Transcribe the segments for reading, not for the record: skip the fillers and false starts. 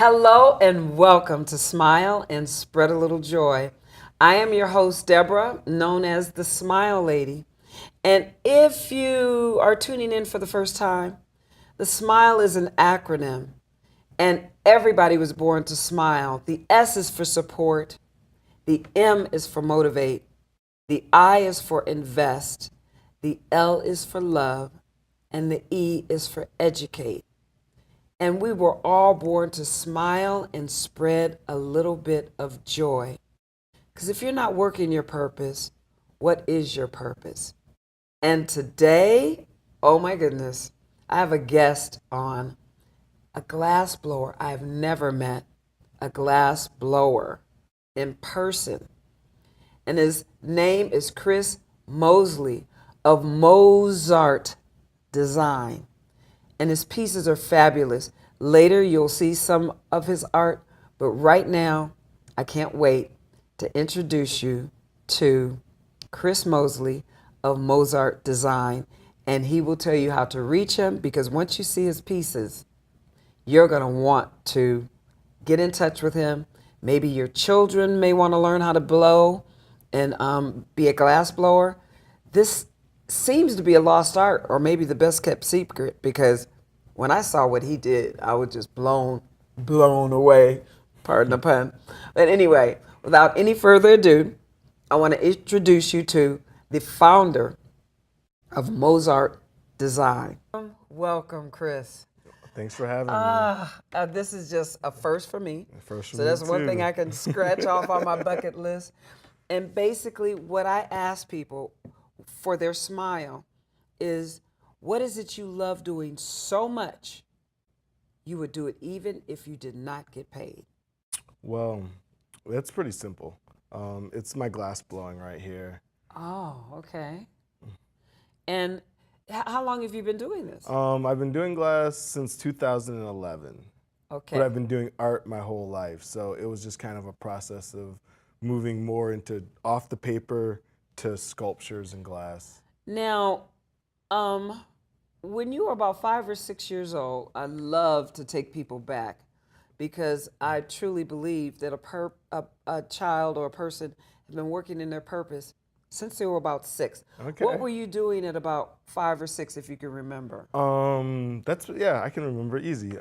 Hello and welcome to Smile and Spread a Little Joy. I am your host, Debra, known as the Smile Lady. And if you are tuning in for the first time, the SMILE is an acronym, and everybody was born to smile. The S is for support, the M is for motivate, the I is for invest, the L is for love, and the E is for educate. And we were all born to smile and spread a little bit of joy. Because if you're not working your purpose, what is your purpose? And today, oh my goodness, I have a guest on, a glass blower. I've never met a glass blower in person. And his name is Chris Mosley of Mozart Design. And his pieces are fabulous. Later, you'll see some of his art, but right now, I can't wait to introduce you to Chris Mosley of Mozart Design, and he will tell you how to reach him, because once you see his pieces, you're going to want to get in touch with him. Maybe your children may want to learn how to blow and be a glass blower. This seems to be a lost art, or maybe the best kept secret, because when I saw what he did, I was just blown away. Pardon the pun. But anyway, without any further ado, I want to introduce you to the founder of Mozart Design. Welcome, Chris. Thanks for having me. This is just a first for me. First for So me that's one too. thing I can scratch off on my bucket list. And basically, what I ask people for their smile is, what is it you love doing so much you would do it even if you did not get paid? Well, it's pretty simple. It's my glass blowing right here. Oh, okay. And how long have you been doing this? I've been doing glass since 2011, Okay. but I've been doing art my whole life. So it was just kind of a process of moving more into off the paper to sculptures and glass. Now, when you were about 5 or 6 years old, I love to take people back, because I truly believe that a child or a person has been working in their purpose since they were about 6. Okay. What were you doing at about 5 or 6, if you can remember? I can remember easy.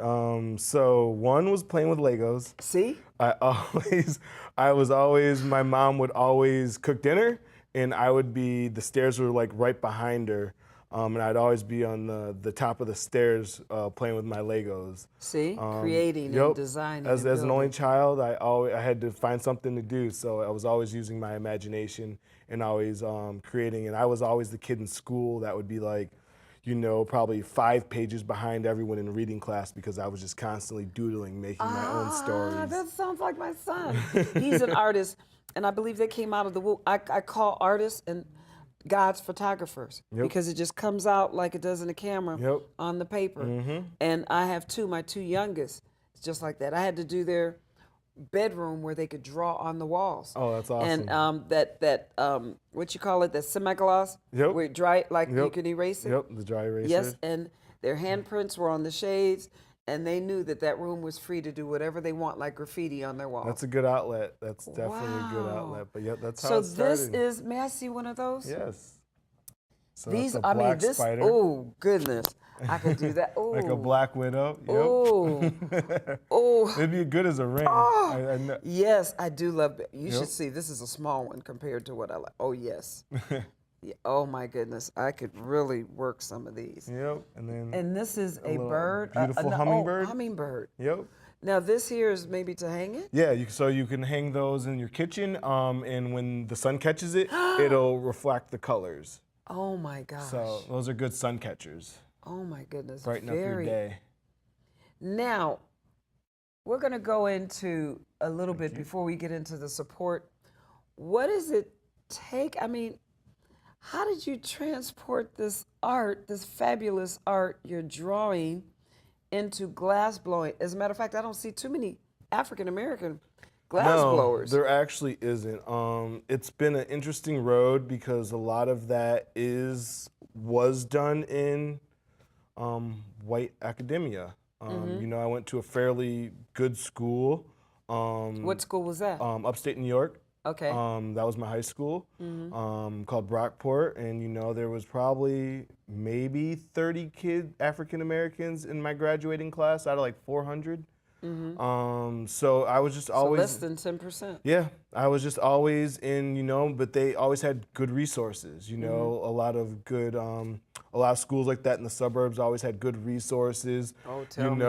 So one was playing with Legos. See? I was always, my mom would always cook dinner, and the stairs were like right behind her. And I'd always be on the top of the stairs playing with my Legos. See? Creating Yep. and designing. As and an only building. child, I had to find something to do, so I was always using my imagination and always creating. And I was always the kid in school that would be like, probably 5 pages behind everyone in reading class, because I was just constantly doodling, making my own stories. That sounds like my son. He's an artist, and I believe they came out of the womb. I call artists and God's photographers, Yep. because it just comes out like it does in the camera. Yep. On the paper. And I have my two youngest. It's just like that. I had to do their bedroom where they could draw on the walls. Oh, that's awesome. And that what you call it, that semi-gloss? Yep. Where it dry, like you Yep. can erase it? Yep, the dry eraser. Yes, and their handprints were on the shades, and they knew that room was free to do whatever they want, like graffiti on their walls. That's a good outlet. That's definitely a good Wow. outlet. But yeah, that's how So it started. this is, may I see one of those? Yes. So These, that's a black this, spider. oh goodness, I could do that. Oh, Like a black widow. Yep. Oh, oh. It'd be good as a ring. Oh. I know. Yes, I do love it. You Yep. should see. This is a small one compared to what I like. Oh yes. Yeah, oh my goodness, I could really work some of these. Yep. And then. And this is a little bird, beautiful hummingbird. Hummingbird. Yep. Now this here is maybe to hang it. Yeah, so you can hang those in your kitchen, and when the sun catches it, it'll reflect the colors. Oh my gosh. So those are good sun catchers. Oh my goodness. Brighten up your day. Now, we're going to go into a little bit before we get into the support. What does it take? I mean, how did you transport this art, this fabulous art you're drawing, into glass blowing? As a matter of fact, I don't see too many African American glass blowers. There actually isn't. It's been an interesting road, because a lot of that was done in white academia. You know, I went to a fairly good school, What school was that? upstate New York. Okay. That was my high school, called Brockport, and you know there was probably maybe 30 African Americans in my graduating class out of like 400. So I was just So always less than 10%. yeah, I was just always in, you know, but they always had good resources, you know, a lot of good, a lot of schools like that in the suburbs always had good resources. Oh, tell me.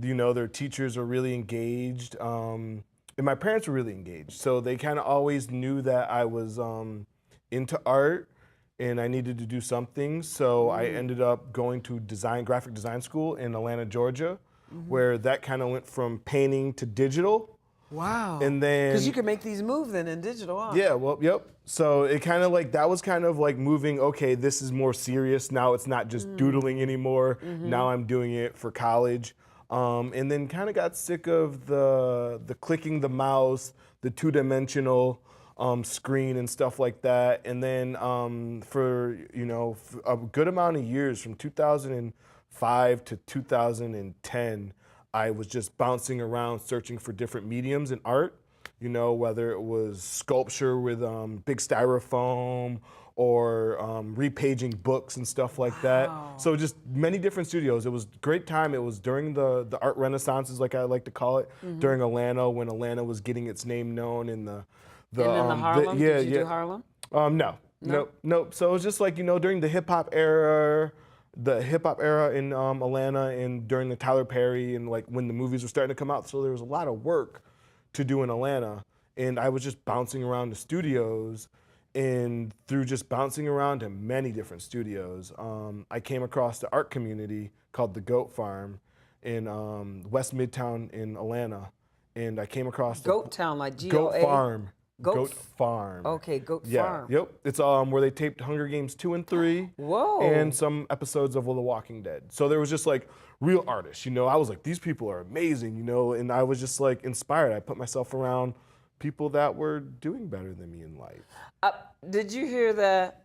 You know, their teachers are really engaged, and my parents were really engaged. So they kind of always knew that I was into art and I needed to do something. So I ended up going to graphic design school in Atlanta, Georgia, where that kind of went from painting to digital. Wow. And Because you then, can make these moves then in digital, huh? yeah, well, yep. So it kind of like, that was kind of like moving, okay, this is more serious. Now it's not just doodling anymore. Now I'm doing it for college. And then kind of got sick of the clicking the mouse, the two-dimensional screen and stuff like that. And then for, you know, a good amount of years, from 2005 to 2010, I was just bouncing around searching for different mediums in art, you know, whether it was sculpture with big styrofoam or repaging books and stuff like that. So just many different studios. It was a great time. It was during the art renaissances, like I like to call it, during Atlanta, when Atlanta was getting its name known in And then the Harlem, yeah, did you yeah. do Harlem? No, nope, nope. So it was just like, you know, during the hip hop era, in Atlanta, and during the Tyler Perry and like when the movies were starting to come out. So there was a lot of work to do in Atlanta, and I was just bouncing around the studios, and through just bouncing around to many different studios, I came across the art community called the Goat Farm in West Midtown in Atlanta, and I came across the Goat Town, like Goat G-O-A? Farm. Goat Goat f- Farm. Okay, Goat Yeah, Farm. yep. It's where they taped Hunger Games 2 and 3 and Whoa. some episodes of The Walking Dead. So there was just like real artists, you know. I was like, these people are amazing, you know, and I was just like inspired. I put myself around people that were doing better than me in life. Did you hear that?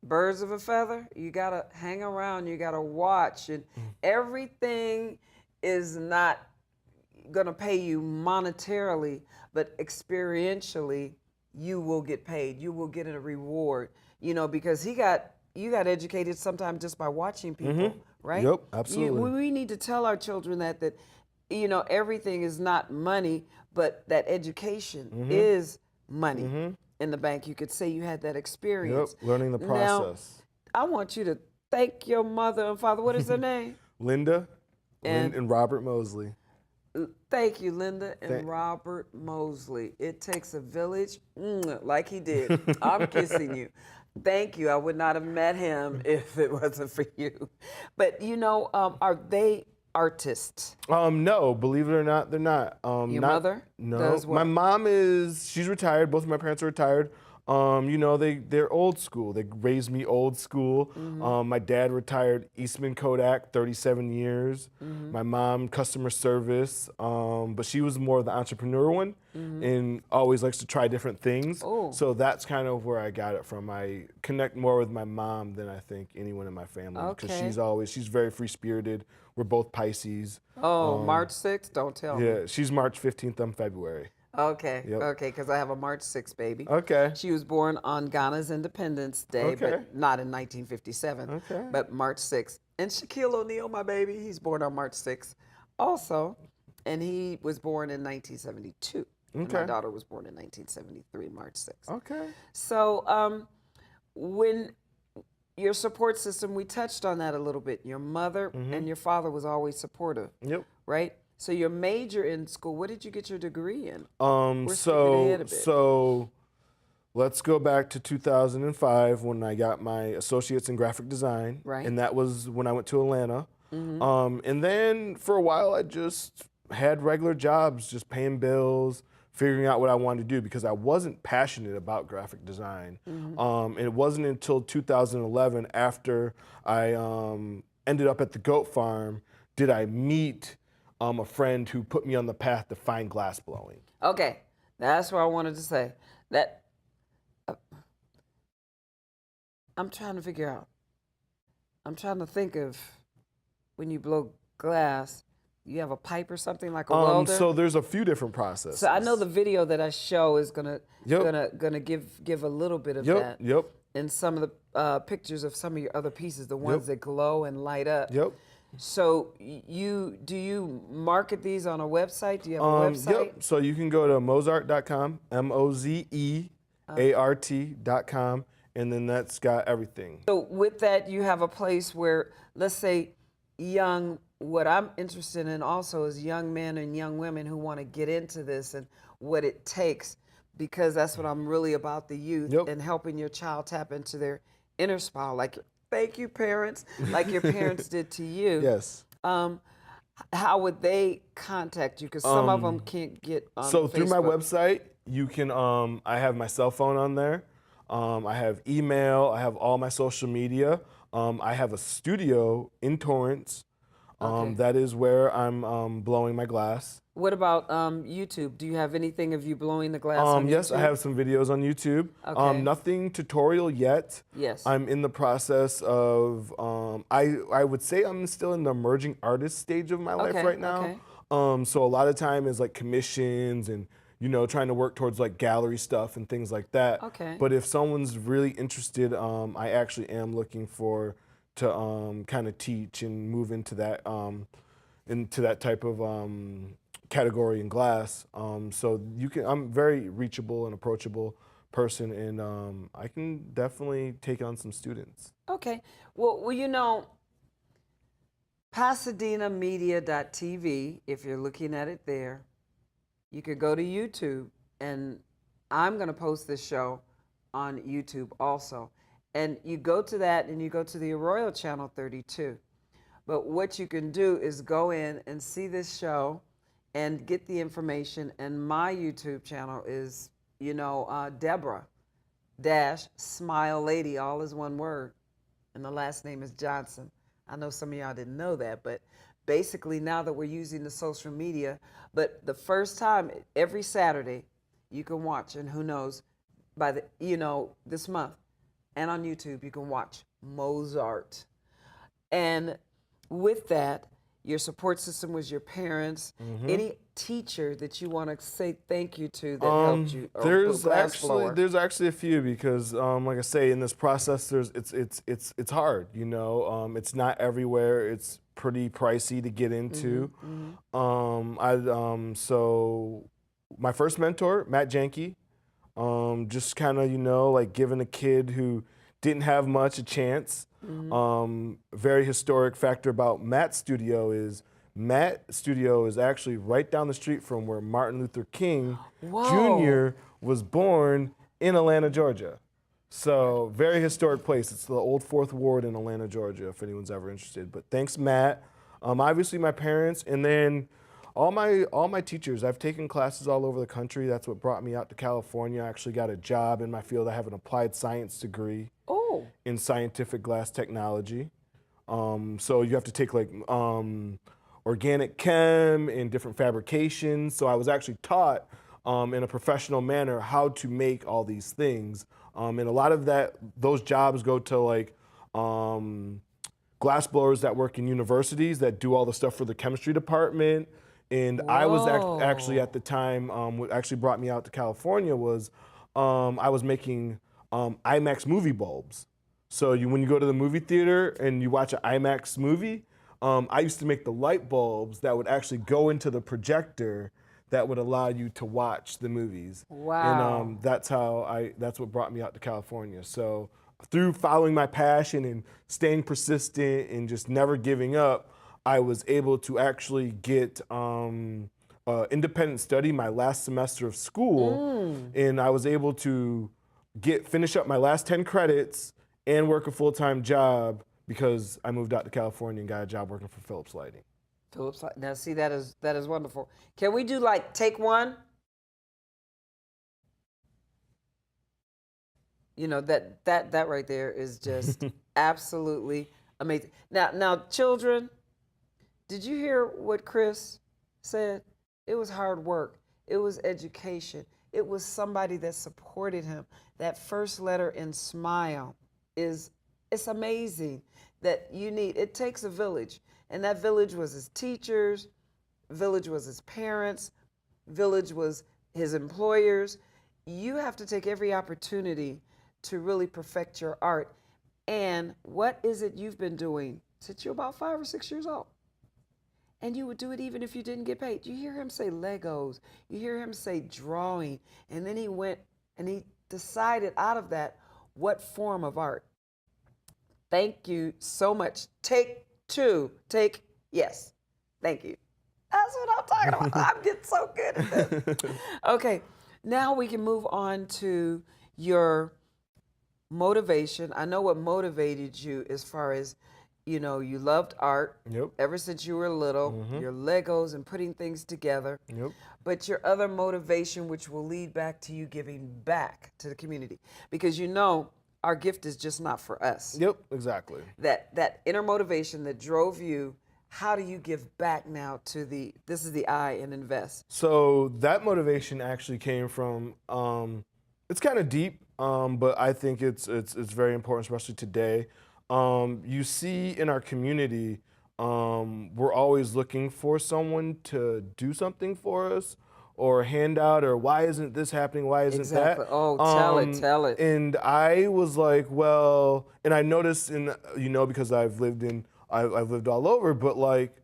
Birds of a feather? You gotta hang around, you gotta watch, and everything is not gonna pay you monetarily, but experientially, you will get paid. You will get a reward, you know, because you got educated sometimes just by watching people, right? Yep, absolutely. We need to tell our children that you know everything is not money, but that education is money in the bank. You could say you had that Yep, experience. learning the Now, process. I want you to thank your mother and father. What is their name? Linda And and Robert Mosley. thank you, Linda and Thank- Robert Mosley. It takes a village, like he did. I'm kissing you. Thank you. I would not have met him if it wasn't for you. But you know, are they artists? No, believe it or not, they're not. Your Not, mother no. does what? My mom she's retired. Both of my parents are retired. You know, they're old school. They raised me old school. My dad retired Eastman Kodak, 37 years. My mom, customer service. But she was more of the entrepreneur one and always likes to try different things. Oh. So that's kind of where I got it from. I connect more with my mom than I think anyone in my family because Okay. she's very free spirited. We're both Pisces. Oh, March 6th? Don't tell me. Yeah, she's March 15th. I'm February. Okay, Yep. okay, because I have a March 6th baby. Okay. She was born on Ghana's Independence Day, Okay. but not in 1957, Okay. but March 6th. And Shaquille O'Neal, my baby, he's born on March 6th also, and he was born in 1972. And my Okay. daughter was born in 1973, March 6th. Okay. So when your support system, we touched on that a little bit. Your mother and your father was always supportive, Yep. right? So your major in school, what did you get your degree in? We're skipping ahead a bit. So let's go back to 2005 when I got my associates in graphic design. Right. And that was when I went to Atlanta. And then for a while I just had regular jobs, just paying bills, figuring out what I wanted to do because I wasn't passionate about graphic design. And it wasn't until 2011 after I ended up at the Goat Farm did I meet a friend who put me on the path to fine glass blowing. Okay, that's what I wanted to say. That I'm trying to figure out. I'm trying to think of when you blow glass, you have a pipe or something like a welder? So there's a few different So I know the processes. video that I show is gonna Yep. gonna give a little bit of Yep. that, Yep. and some of the pictures of some of your other pieces, the Yep. ones that glow and light up. Yep. So you do you market these on a website? Do you have a website? Yep. So you can go to mozart.com, mozeart.com, and then that's got everything. So with that, you have a place where, let's say, what I'm interested in also is young men and young women who want to get into this and what it takes, because that's what I'm really about, the youth Yep. and helping your child tap into their inner smile. Like, thank you, parents, like your parents did to you. Yes. Um, how would they contact you? Because some of them can't get on So through my Facebook. website, you can. I have my cell phone on there. I have email. I have all my social media. I have a studio in Torrance. Okay. That is where I'm blowing my glass. What about YouTube? Do you have anything of you blowing the glass on Yes, I YouTube? have some videos on YouTube. Okay. Nothing tutorial yet. Yes. I'm in the process of. I would say I'm still in the emerging artist stage of my life Okay, right now. okay. So a lot of time is like commissions and trying to work towards like gallery stuff and things like that. Okay. But if someone's really interested, I actually am looking to kind of teach and move into that type of category in glass. So I'm very reachable and approachable person, and I can definitely take on some students. Okay. Well, PasadenaMedia.tv, if you're looking at it there, you could go to YouTube, and I'm going to post this show on YouTube also. And you go to that, and you go to the Arroyo Channel 32. But what you can do is go in and see this show and get the information. And my YouTube channel is, Debra dash Smile Lady, all is one word. And the last name is Jonhson. I know some of y'all didn't know that, but basically now that we're using the social media, but the first time, every Saturday, you can watch, and who knows, by this month, and on YouTube, you can watch Mozart. And with that, your support system was your parents. Any teacher that you want to say thank you to that helped you? Or There's actually a few, because like I say, in this process, it's hard. It's not everywhere. It's pretty pricey to get into. So my first mentor, Matt Janke, just kind of like giving a kid who didn't have much a chance. Very historic factor about Matt's studio is actually right down the street from where Martin Luther King Whoa. Jr. was born, in Atlanta, Georgia. So very historic place. It's the old Fourth Ward in Atlanta, Georgia, if anyone's ever interested. But thanks, Matt. Obviously my parents, and then all my teachers. I've taken classes all over the country. That's what brought me out to California. I actually got a job in my field. I have an applied science degree Oh. in scientific glass technology. So you have to take like organic chem and different fabrications. So I was actually taught in a professional manner how to make all these things. And a lot of those jobs go to like glass blowers that work in universities that do all the stuff for the chemistry department. And I was actually at the time, what actually brought me out to California was I was making IMAX movie bulbs. So when you go to the movie theater and you watch an IMAX movie, I used to make the light bulbs that would actually go into the projector that would allow you to watch the movies. Wow. And that's what brought me out to California. So through following my passion and staying persistent and just never giving up, I was able to actually get independent study my last semester of school, and I was able to finish up my last 10 credits and work a full-time job because I moved out to California and got a job working for Philips Lighting. Phillips. Now, see, that is wonderful. Can we do like take one? That right there is just absolutely amazing. Now, children, did you hear what Chris said? It was hard work. It was education. It was somebody that supported him. That first letter in SMILE it's amazing that it takes a village. And that village was his teachers, village was his parents, village was his employers. You have to take every opportunity to really perfect your art. And what is it you've been doing since you're about 5 or 6 years old? And you would do it even if you didn't get paid. You hear him say Legos, you hear him say drawing, and then he went and he decided out of that what form of art. Thank you so much. Take two. Yes. Thank you. That's what I'm talking about. I'm getting so good at this. Okay, now we can move on to your motivation. I know what motivated you as far as, you loved art. Yep. Ever since you were little, your Legos and putting things together. Yep. But your other motivation, which will lead back to you giving back to the community, because our gift is just not for us. Yep, exactly. That inner motivation that drove you. How do you give back now to this is the I in invest? So that motivation actually came from, it's kind of deep, but I think it's very important, especially today. You see in our community, we're always looking for someone to do something for us, or a handout, or why isn't this happening? Why isn't Exactly. that? Oh, tell it. And I was like, well, and I noticed because I've lived all over, but like,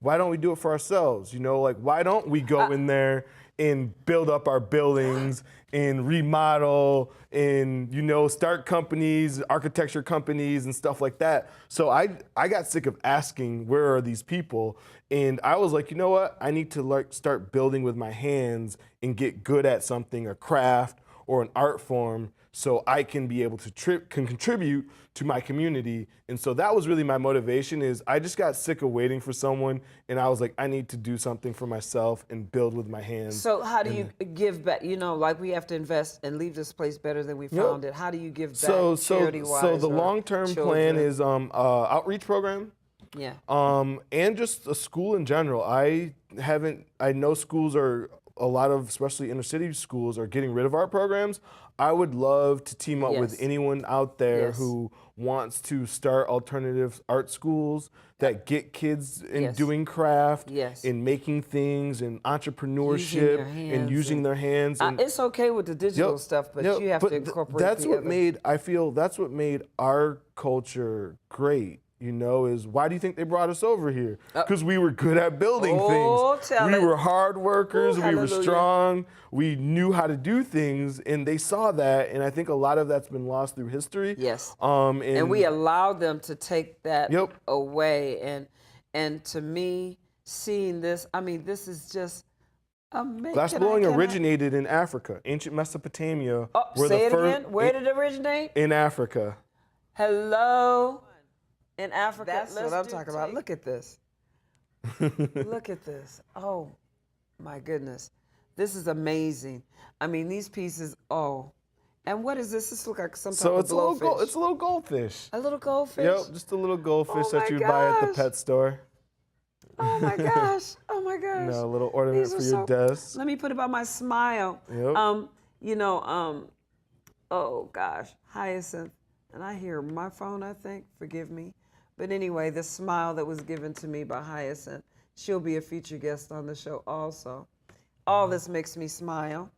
why don't we do it for ourselves? Like, why don't we go in there and build up our buildings and remodel and, start companies, architecture companies and stuff like that. So I got sick of asking, where are these people? And I was like, you know what? I need to start building with my hands and get good at something, a craft or an art form, so I can be able to can contribute to my community. And so that was really my motivation. Is I just got sick of waiting for someone, and I was like, I need to do something for myself and build with my hands. So how do you give back? Like we have to invest and leave this place better than we found it. How do you give back charity-wise? So the long-term plan is outreach program. Yeah. And just a school in general. I know schools are, a lot of, especially inner city schools, are getting rid of art programs. I would love to team up with anyone out there who wants to start alternative art schools that get kids in doing craft, in making things, and entrepreneurship, and using their hands. And it's okay with the digital stuff, but you have to incorporate I feel that's what made our culture great. Is why do you think they brought us over here? Because we were good at building things. We were hard workers. We were strong. We knew how to do things, and they saw that. And I think a lot of that's been lost through history. Yes. And we allowed them to take that away. And to me, seeing this, this is just amazing. Glassblowing originated in Africa, ancient Mesopotamia. Say it again. Where did it originate? In Africa. Hello. In Africa. That's what I'm talking about. Look at this. Look at this. Oh, my goodness. This is amazing. These pieces, And what is this? This looks like some type of blowfish. It's a little goldfish. A little goldfish? Yep, just a little goldfish that you buy at the pet store. Oh my gosh. Oh my gosh. A little ornament for your desk. Let me put it by my smile. Yep. Oh gosh, Hyacinth. And I hear my phone, I think. Forgive me. But anyway, the smile that was given to me by Hyacinth, she'll be a featured guest on the show also. All this makes me smile.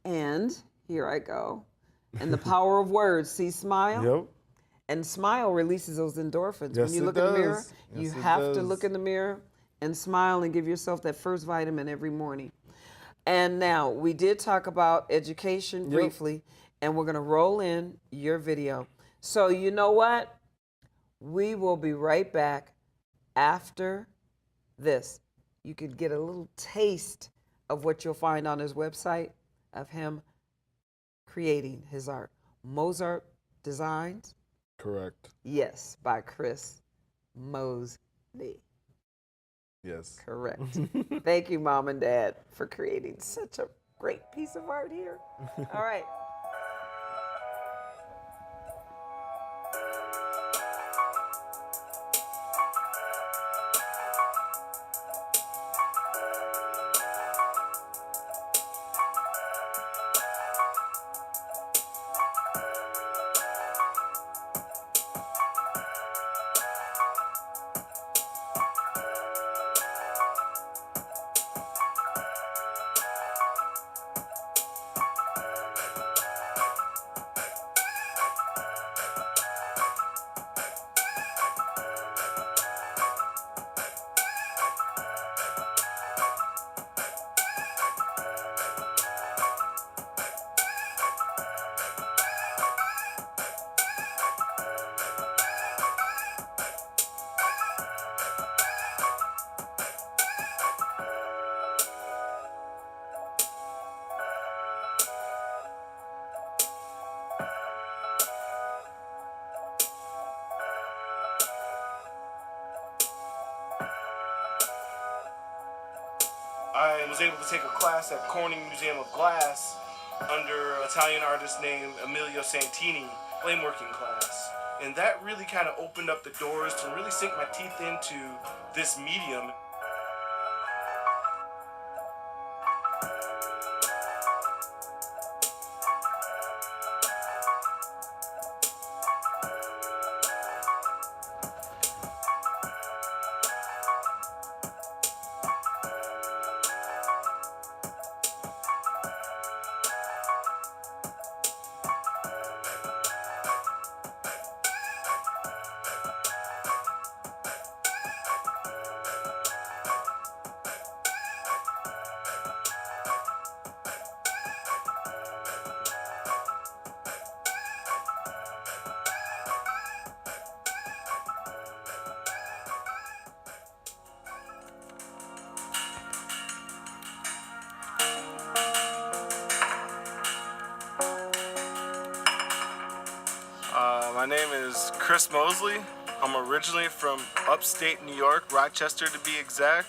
And here I go. And the power of words. See, smile? Yep. And smile releases those endorphins. Yes, when you look in the mirror, you have to look in the mirror and smile and give yourself that first vitamin every morning. And now, we did talk about education briefly, and we're going to roll in your video. So you know what? We will be right back after this. You could get a little taste of what you'll find on his website of him creating his art. Mozart Designs. Correct. Yes, by Chris Mosley. Yes. Correct. Thank you, Mom and Dad, for creating such a great piece of art here. All right. was able to take a class at Corning Museum of Glass under an Italian artist named Emilio Santini, flameworking class. And that really kind of opened up the doors to really sink my teeth into this medium. My name is Chris Mosley. I'm originally from upstate New York, Rochester to be exact.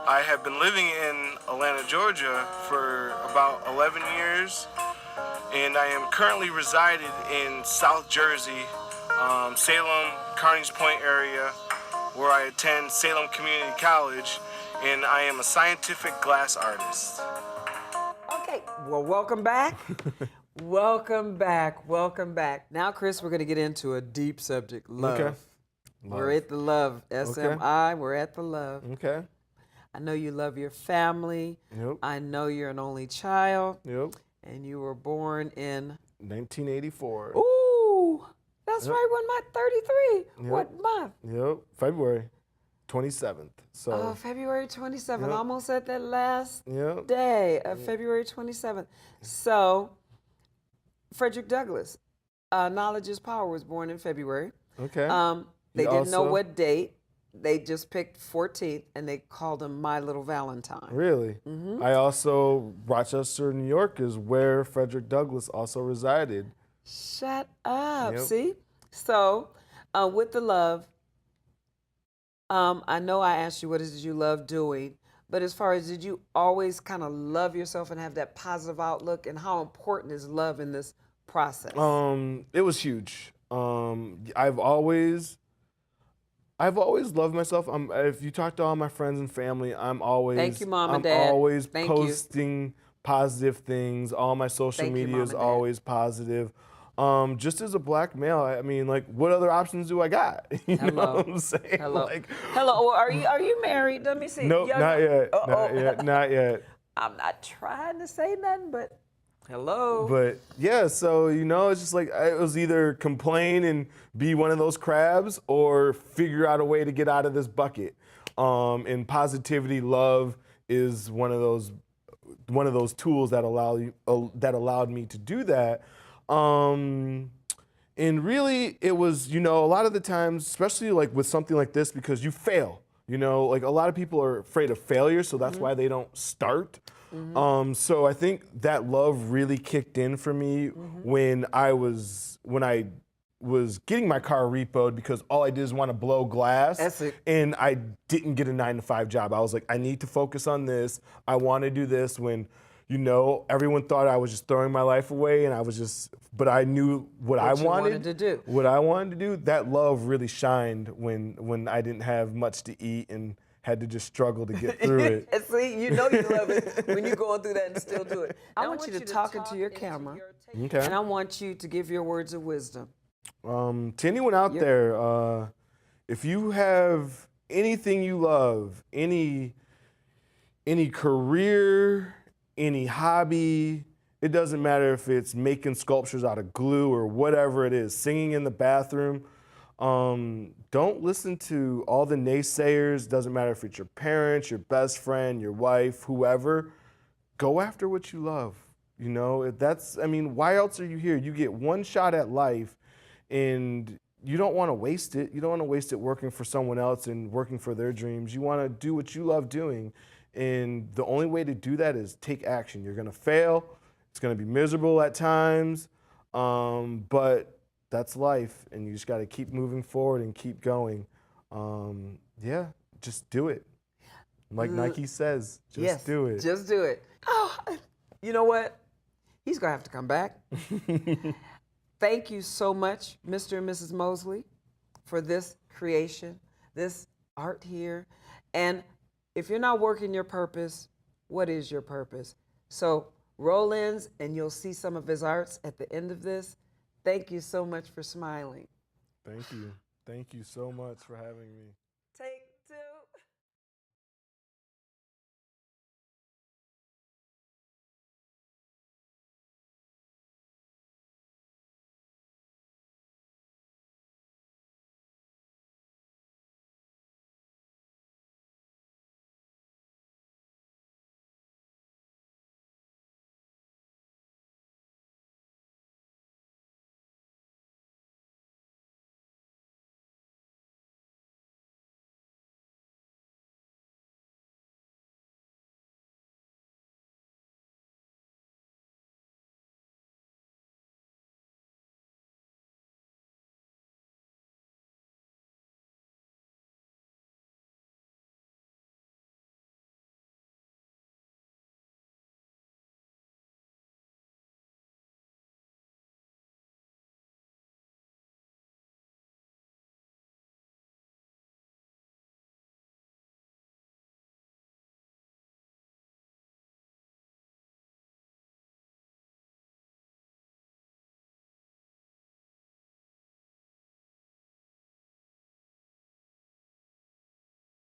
I have been living in Atlanta, Georgia for about 11 years, and I am currently resided in South Jersey, Salem, Carnegie Point area, where I attend Salem Community College, and I am a scientific glass artist. Okay, well, welcome back. Welcome back. Welcome back. Now, Chris, we're going to get into a deep subject, love. Okay. We're at the love. SMI, we're at the love. Okay. I know you love your family. Yep. I know you're an only child. Yep. And you were born in 1984. Ooh, that's right, when my 33. Yep. What month? Yep. February 27th. So February 27th, Yep. almost at that last Yep. day of February 27th. So, Frederick Douglass, Knowledge is Power, was born in February. Okay. They He didn't know also- what date. They just picked 14th, and they called him My Little Valentine. Really? I also, Rochester, New York is where Frederick Douglass also resided. Shut up. Yep. See? So, with the love, I know I asked you what did you love doing, but as far as did you always kind of love yourself and have that positive outlook, and how important is love in this process? It was huge. I've always loved myself. If you talk to all my friends and family, I'm always Thank you, Mom and I'm Dad. always Thank you. posting positive things. All my social Thank you, media Mom is and Dad. always positive. Just as a black male, I mean, like, what other options do I got? You know Hello. what I'm saying? Hello. Like, Hello. Are you married? Let me see. nope, Yeah, not yet. Uh-oh. Not yet. Not yet. I'm not trying to say nothing, but hello. But yeah, so it's just like it was either complain and be one of those crabs or figure out a way to get out of this bucket. And positivity, love is one of those tools that allowed me to do that. And really, it was a lot of the times, especially like with something like this, because you fail. Like a lot of people are afraid of failure, so that's why they don't start. So I think that love really kicked in for me when I was getting my car repoed because all I did is want to blow glass. That's it. And I didn't get a 9-to-5 job. I was like, I need to focus on this. I want to do this when, everyone thought I was just throwing my life away, and but I knew what I you wanted to do. What I wanted to do. That love really shined when I didn't have much to eat and had to just struggle to get through it. See, you know you love it when you're going through that and still do it. I want you to talk into your camera, Okay. and I want you to give your words of wisdom. To anyone out there, if you have anything you love, any career, any hobby, it doesn't matter if it's making sculptures out of glue or whatever it is, singing in the bathroom, don't listen to all the naysayers. Doesn't matter if it's your parents, your best friend, your wife, whoever. Go after what you love. Why else are you here? You get one shot at life, and you don't want to waste it. You don't want to waste it working for someone else and working for their dreams. You want to do what you love doing. And the only way to do that is take action. You're going to fail. It's going to be miserable at times, but that's life, and you just got to keep moving forward and keep going. Just do it. Like Nike says, just Yes, do it. just do it. Oh, you know what? He's going to have to come back. Thank you so much, Mr. and Mrs. Mosley, for this creation, this art here. And if you're not working your purpose, what is your purpose? So roll ins and you'll see some of his arts at the end of this. Thank you so much for smiling. Thank you. Thank you so much for having me.